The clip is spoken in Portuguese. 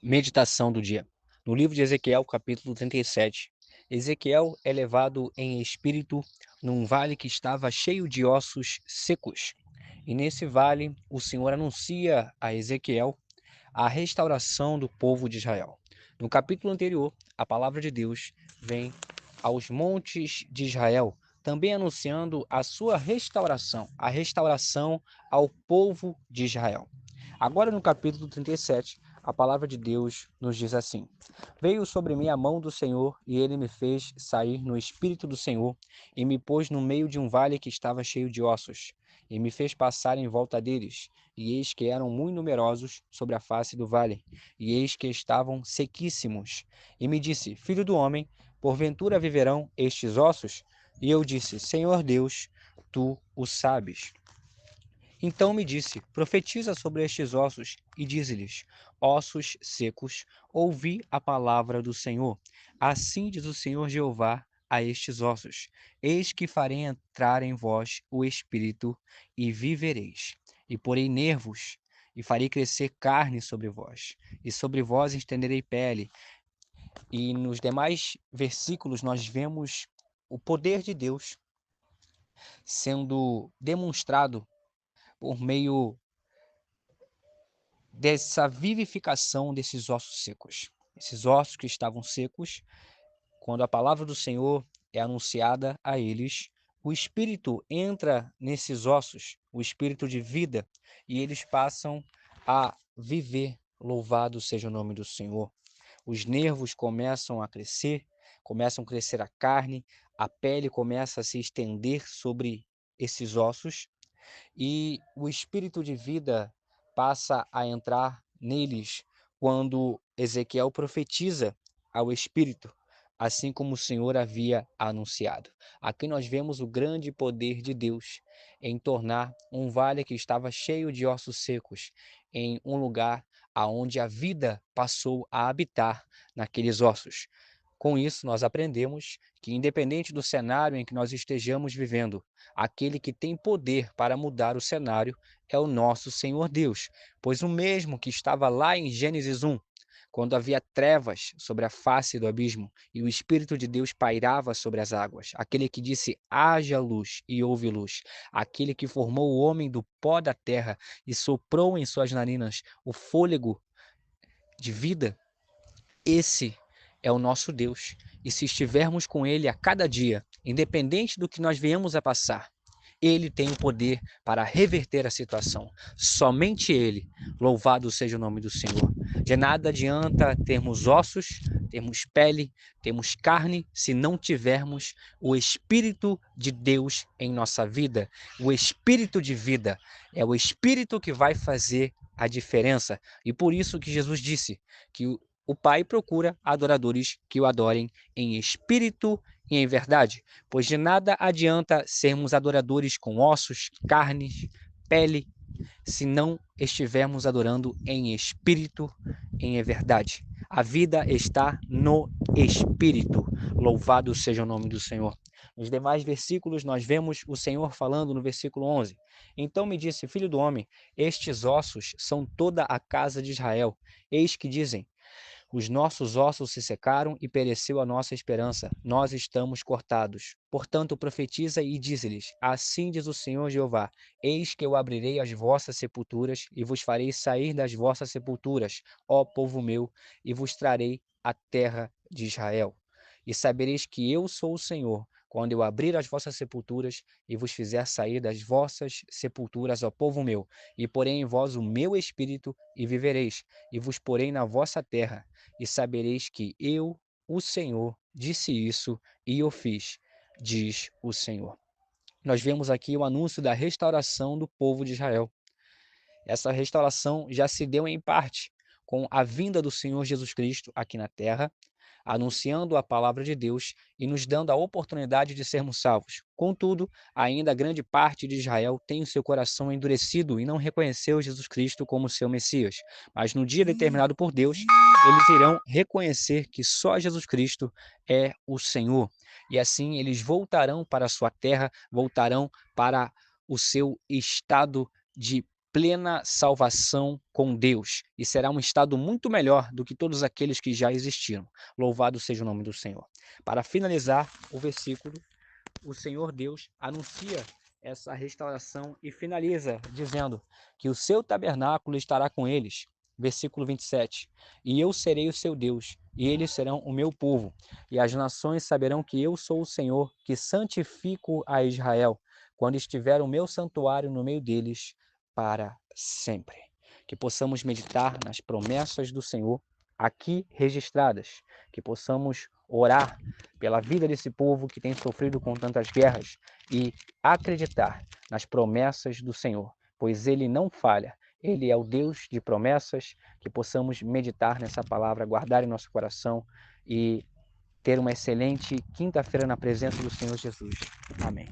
Meditação do dia. No livro de Ezequiel, capítulo 37. Ezequiel é levado em espírito num vale que estava cheio de ossos secos. E nesse vale, o Senhor anuncia a Ezequiel a restauração do povo de Israel. No capítulo anterior, a palavra de Deus vem aos montes de Israel, também anunciando a sua restauração, a restauração ao povo de Israel. Agora, no capítulo 37, a palavra de Deus nos diz assim: Veio sobre mim a mão do Senhor, e ele me fez sair no espírito do Senhor, e me pôs no meio de um vale que estava cheio de ossos, e me fez passar em volta deles, e eis que eram muito numerosos sobre a face do vale, e eis que estavam sequíssimos. E me disse: Filho do homem, porventura viverão estes ossos? E eu disse: Senhor Deus, tu o sabes. Então me disse: Profetiza sobre estes ossos e dize-lhes: Ossos secos, ouvi a palavra do Senhor. Assim diz o Senhor Jeová a estes ossos: Eis que farei entrar em vós o espírito e vivereis. E porei nervos e farei crescer carne sobre vós, e sobre vós estenderei pele. E nos demais versículos nós vemos o poder de Deus sendo demonstrado por meio dessa vivificação desses ossos secos. Esses ossos que estavam secos, quando a palavra do Senhor é anunciada a eles, o Espírito entra nesses ossos, o Espírito de vida, e eles passam a viver. Louvado seja o nome do Senhor. Os nervos começam a crescer a carne, a pele começa a se estender sobre esses ossos, e o espírito de vida passa a entrar neles quando Ezequiel profetiza ao espírito, assim como o Senhor havia anunciado. Aqui nós vemos o grande poder de Deus em tornar um vale que estava cheio de ossos secos em um lugar aonde a vida passou a habitar naqueles ossos. Com isso, nós aprendemos que, independente do cenário em que nós estejamos vivendo, aquele que tem poder para mudar o cenário é o nosso Senhor Deus, pois o mesmo que estava lá em Gênesis 1, quando havia trevas sobre a face do abismo e o Espírito de Deus pairava sobre as águas, aquele que disse: haja luz e houve luz, aquele que formou o homem do pó da terra e soprou em suas narinas o fôlego de vida, esse é o nosso Deus. E se estivermos com Ele a cada dia, independente do que nós venhamos a passar, Ele tem o poder para reverter a situação. Somente Ele. Louvado seja o nome do Senhor. De nada adianta termos ossos, termos pele, termos carne, se não tivermos o Espírito de Deus em nossa vida. O Espírito de vida é o Espírito que vai fazer a diferença. E por isso que Jesus disse que o Pai procura adoradores que o adorem em espírito e em verdade, pois de nada adianta sermos adoradores com ossos, carnes, pele, se não estivermos adorando em espírito e em verdade. A vida está no espírito. Louvado seja o nome do Senhor. Nos demais versículos, nós vemos o Senhor falando no versículo 11. Então me disse: Filho do homem, estes ossos são toda a casa de Israel. Eis que dizem: os nossos ossos se secaram e pereceu a nossa esperança. Nós estamos cortados. Portanto, profetiza e dize-lhes: Assim diz o Senhor Jeová: Eis que eu abrirei as vossas sepulturas e vos farei sair das vossas sepulturas, ó povo meu, e vos trarei a terra de Israel. E sabereis que eu sou o Senhor, quando eu abrir as vossas sepulturas e vos fizer sair das vossas sepulturas, ó povo meu, e porei em vós o meu espírito e vivereis, e vos porei na vossa terra, e sabereis que eu, o Senhor, disse isso e o fiz, diz o Senhor. Nós vemos aqui o anúncio da restauração do povo de Israel. Essa restauração já se deu em parte com a vinda do Senhor Jesus Cristo aqui na terra, anunciando a palavra de Deus e nos dando a oportunidade de sermos salvos. Contudo, ainda grande parte de Israel tem o seu coração endurecido e não reconheceu Jesus Cristo como seu Messias. Mas no dia determinado por Deus, eles irão reconhecer que só Jesus Cristo é o Senhor. E assim eles voltarão para a sua terra, voltarão para o seu estado de plena salvação com Deus, e será um estado muito melhor do que todos aqueles que já existiram. Louvado seja o nome do Senhor. Para finalizar o versículo, o Senhor Deus anuncia essa restauração e finaliza dizendo que o seu tabernáculo estará com eles. Versículo 27. E eu serei o seu Deus, e eles serão o meu povo, e as nações saberão que eu sou o Senhor, que santifico a Israel, quando estiver o meu santuário no meio deles para sempre. Que possamos meditar nas promessas do Senhor aqui registradas, que possamos orar pela vida desse povo que tem sofrido com tantas guerras e acreditar nas promessas do Senhor, pois Ele não falha. Ele é o Deus de promessas, que possamos meditar nessa palavra, guardar em nosso coração e ter uma excelente quinta-feira na presença do Senhor Jesus. Amém.